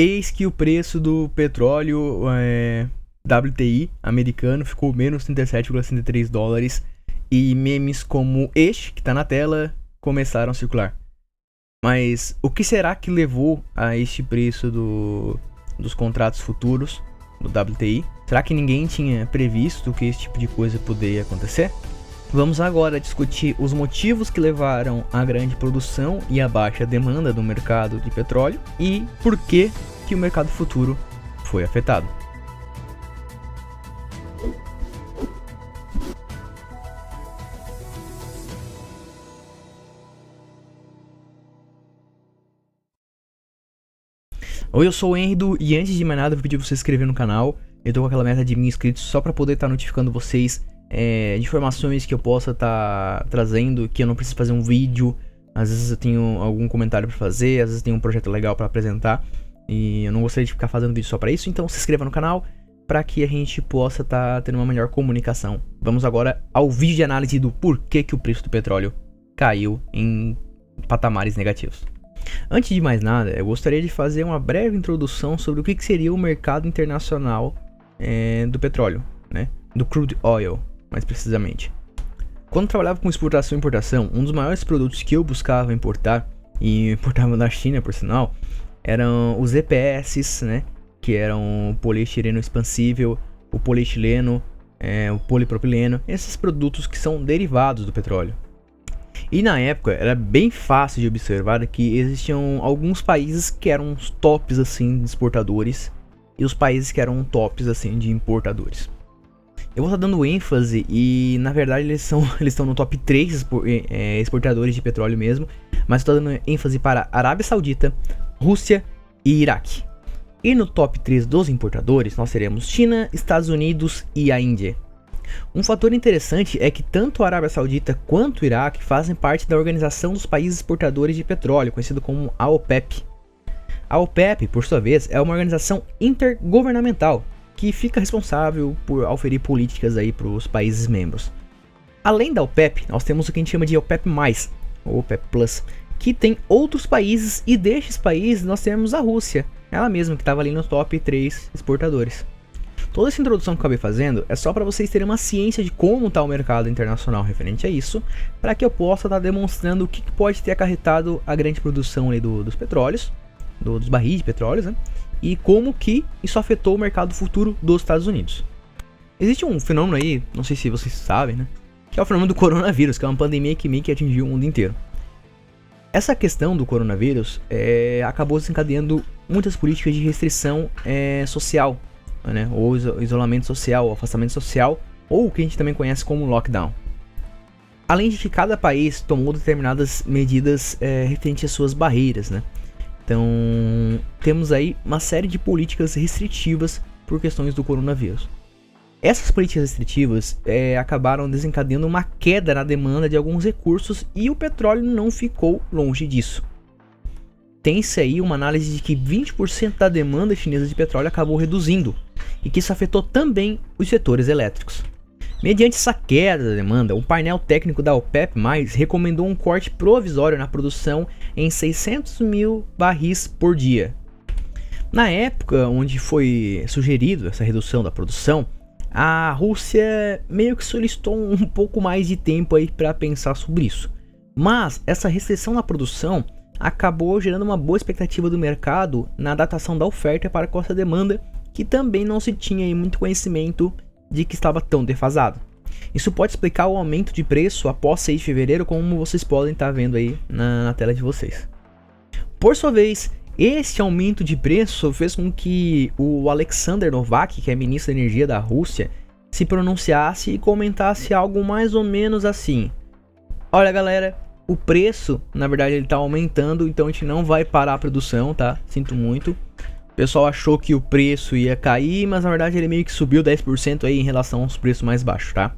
Eis que o preço do petróleo WTI americano ficou menos 37,63 dólares e memes como este, que está na tela, começaram a circular. Mas o que será que levou a este preço dos contratos futuros do WTI? Será que ninguém tinha previsto que esse tipo de coisa poderia acontecer? Vamos agora discutir os motivos que levaram à grande produção e à baixa demanda do mercado de petróleo e por que o mercado futuro foi afetado. Oi, eu sou o Henrido e antes de mais nada eu vou pedir pra você se inscrever no canal. Eu tô com aquela meta de 1000 inscritos só pra poder estar notificando vocês de informações que eu possa estar trazendo, que eu não preciso fazer um vídeo. Às vezes eu tenho algum comentário pra fazer, às vezes eu tenho um projeto legal pra apresentar e eu não gostaria de ficar fazendo vídeo só pra isso. Então se inscreva no canal pra que a gente possa estar tendo uma melhor comunicação. Vamos agora ao vídeo de análise do porquê que o preço do petróleo caiu em patamares negativos. Antes de mais nada, eu gostaria de fazer uma breve introdução sobre o que seria o mercado internacional do petróleo, né? Do crude oil, mais precisamente. Quando eu trabalhava com exportação e importação, um dos maiores produtos que eu buscava importar, e importava da China por sinal, eram os EPS, né? Que eram o poliestireno expansível, o polietileno, o polipropileno, esses produtos que são derivados do petróleo. E na época era bem fácil de observar que existiam alguns países que eram os tops assim de exportadores e os países que eram tops assim de importadores. Eu vou estar dando ênfase e na verdade eles estão no top 3 exportadores de petróleo mesmo, mas estou dando ênfase para Arábia Saudita, Rússia e Iraque. E no top 3 dos importadores nós teremos China, Estados Unidos e a Índia. Um fator interessante é que tanto a Arábia Saudita quanto o Iraque fazem parte da Organização dos Países Exportadores de Petróleo, conhecido como a OPEP. A OPEP, por sua vez, é uma organização intergovernamental que fica responsável por oferir políticas aí para os países membros. Além da OPEP, nós temos o que a gente chama de OPEP+, ou OPEP+, que tem outros países e destes países nós temos a Rússia, ela mesma que estava ali no top 3 exportadores. Toda essa introdução que eu acabei fazendo é só para vocês terem uma ciência de como está o mercado internacional referente a isso, para que eu possa estar demonstrando o que pode ter acarretado a grande produção ali dos petróleos, dos barris de petróleo, né? E como que isso afetou o mercado futuro dos Estados Unidos. Existe um fenômeno aí, não sei se vocês sabem, né? Que é o fenômeno do coronavírus, que é uma pandemia que atingiu o mundo inteiro. Essa questão do coronavírus acabou desencadeando muitas políticas de restrição social, né? Ou isolamento social, afastamento social, ou o que a gente também conhece como lockdown. Além de que cada país tomou determinadas medidas referentes às suas barreiras, né? Então temos aí uma série de políticas restritivas por questões do coronavírus. Essas políticas restritivas acabaram desencadeando uma queda na demanda de alguns recursos e o petróleo não ficou longe disso. Tem-se aí uma análise de que 20% da demanda chinesa de petróleo acabou reduzindo e que isso afetou também os setores elétricos. Mediante essa queda da demanda, o painel técnico da OPEP+, recomendou um corte provisório na produção em 600 mil barris por dia. Na época onde foi sugerido essa redução da produção, a Rússia meio que solicitou um pouco mais de tempo aí para pensar sobre isso. Mas essa restrição na produção acabou gerando uma boa expectativa do mercado na adaptação da oferta para com essa demanda, que também não se tinha aí muito conhecimento de que estava tão defasado. Isso pode explicar o aumento de preço após 6 de fevereiro, como vocês podem estar vendo aí na tela de vocês. Por sua vez, este aumento de preço fez com que o Alexander Novak, que é ministro da Energia da Rússia, se pronunciasse e comentasse algo mais ou menos assim: olha galera, o preço, na verdade, ele tá aumentando, então a gente não vai parar a produção, tá? Sinto muito. O pessoal achou que o preço ia cair, mas na verdade ele meio que subiu 10% aí em relação aos preços mais baixos, tá?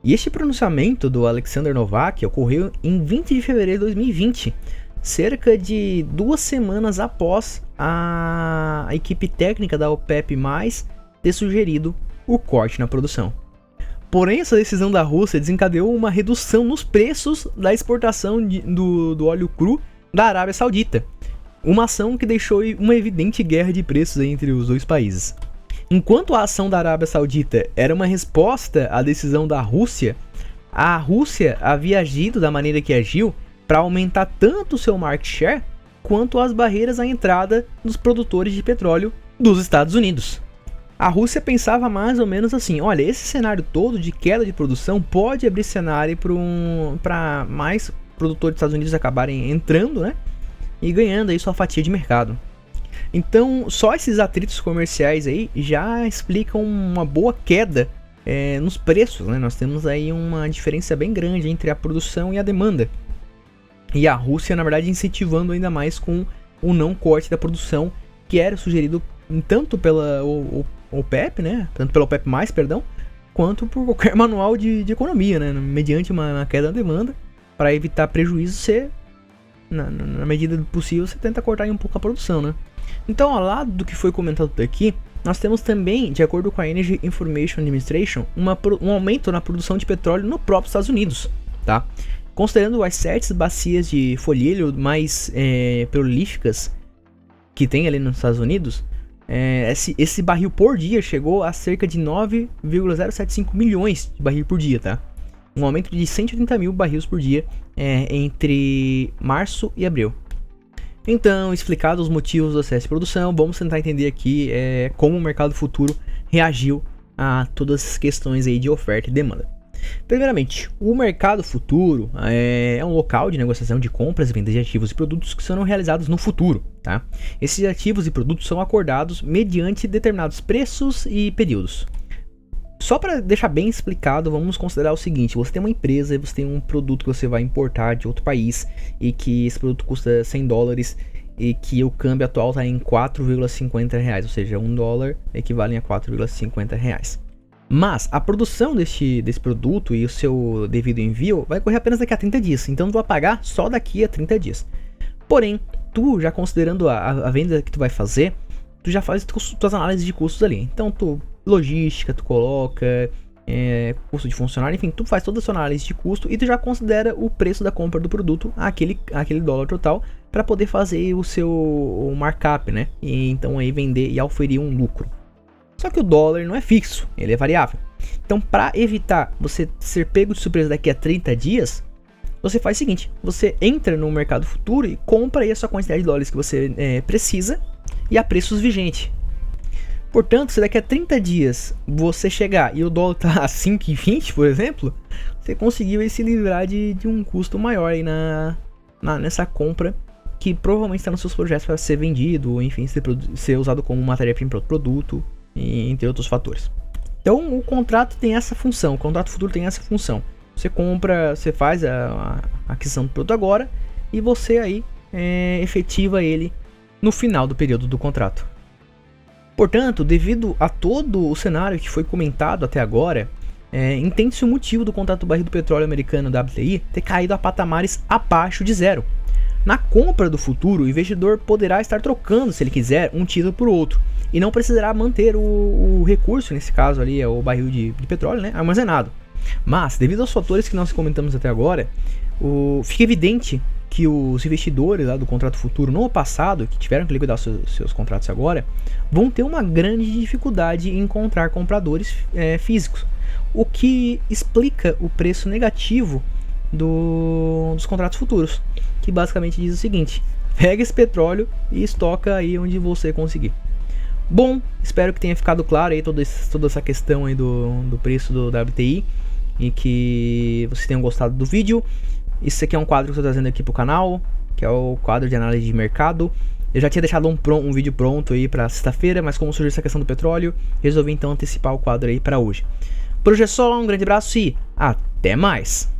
E este pronunciamento do Alexander Novak ocorreu em 20 de fevereiro de 2020, cerca de 2 semanas após a equipe técnica da OPEP+, ter sugerido o corte na produção. Porém, essa decisão da Rússia desencadeou uma redução nos preços da exportação do óleo cru da Arábia Saudita. Uma ação que deixou uma evidente guerra de preços entre os dois países. Enquanto a ação da Arábia Saudita era uma resposta à decisão da Rússia, a Rússia havia agido da maneira que agiu para aumentar tanto o seu market share quanto as barreiras à entrada dos produtores de petróleo dos Estados Unidos. A Rússia pensava mais ou menos assim: olha, esse cenário todo de queda de produção pode abrir cenário para mais produtores dos Estados Unidos acabarem entrando, né, e ganhando aí sua fatia de mercado. Então, só esses atritos comerciais aí já explicam uma boa queda nos preços, né? Nós temos aí uma diferença bem grande entre a produção e a demanda. E a Rússia, na verdade, incentivando ainda mais com o não corte da produção, que era sugerido tanto pela OPEP, né? Tanto pela OPEP+, perdão, quanto por qualquer manual de economia, né? Mediante uma queda da demanda, para evitar prejuízo, você, na medida do possível, você tenta cortar aí um pouco a produção, né? Então, ao lado do que foi comentado aqui, nós temos também, de acordo com a Energy Information Administration, um aumento na produção de petróleo no próprio Estados Unidos, tá? Considerando as 7 bacias de folhilho mais prolíficas que tem ali nos Estados Unidos, esse barril por dia chegou a cerca de 9,075 milhões de barril por dia, tá? Um aumento de 130 mil barris por dia entre março e abril. Então, explicados os motivos do excesso de produção, vamos tentar entender aqui como o mercado futuro reagiu a todas as questões aí de oferta e demanda. Primeiramente, o mercado futuro é um local de negociação de compras e vendas de ativos e produtos que serão realizados no futuro, tá? Esses ativos e produtos são acordados mediante determinados preços e períodos. Só para deixar bem explicado, vamos considerar o seguinte: você tem uma empresa e você tem um produto que você vai importar de outro país e que esse produto custa 100 dólares e que o câmbio atual está em 4,50 reais, ou seja, $1 equivale a 4,50 reais. Mas a produção desse produto e o seu devido envio vai ocorrer apenas daqui a 30 dias, então tu vai pagar só daqui a 30 dias. Porém, tu já considerando a venda que tu vai fazer, tu já faz tuas análises de custos ali. Então, logística, tu coloca custo de funcionário, enfim, tu faz toda a sua análise de custo e tu já considera o preço da compra do produto, aquele dólar total, para poder fazer o seu markup, né? E então aí vender e auferir um lucro. Só que o dólar não é fixo, ele é variável. Então, para evitar você ser pego de surpresa daqui a 30 dias, você faz o seguinte: você entra no mercado futuro e compra aí a sua quantidade de dólares que você precisa e a preços vigentes. Portanto, se daqui a 30 dias você chegar e o dólar tá a 5,20, por exemplo, você conseguiu aí se livrar de um custo maior aí nessa compra, que provavelmente está nos seus projetos para ser vendido, ou enfim, ser usado como matéria-prima para outro produto, entre outros fatores. Então, o contrato tem essa função, o contrato futuro tem essa função. Você compra, você faz a aquisição do produto agora e você aí efetiva ele no final do período do contrato. Portanto, devido a todo o cenário que foi comentado até agora, entende-se o motivo do contrato do barril do petróleo americano WTI ter caído a patamares abaixo de zero. Na compra do futuro, o investidor poderá estar trocando, se ele quiser, um título por outro, e não precisará manter o recurso, nesse caso ali é o barril de petróleo, né, armazenado. Mas, devido aos fatores que nós comentamos até agora, fica evidente que os investidores lá do contrato futuro no passado, que tiveram que liquidar seus contratos agora, vão ter uma grande dificuldade em encontrar compradores físicos, o que explica o preço negativo dos contratos futuros, que basicamente diz o seguinte: pega esse petróleo e estoca aí onde você conseguir. Bom, espero que tenha ficado claro aí toda essa questão aí do preço do WTI e que vocês tenham gostado do vídeo. Isso aqui é um quadro que eu estou trazendo aqui pro canal, que é o quadro de análise de mercado. Eu já tinha deixado um vídeo pronto aí para sexta-feira, mas como surgiu essa questão do petróleo, resolvi então antecipar o quadro aí para hoje. Por hoje é só, um grande abraço e até mais!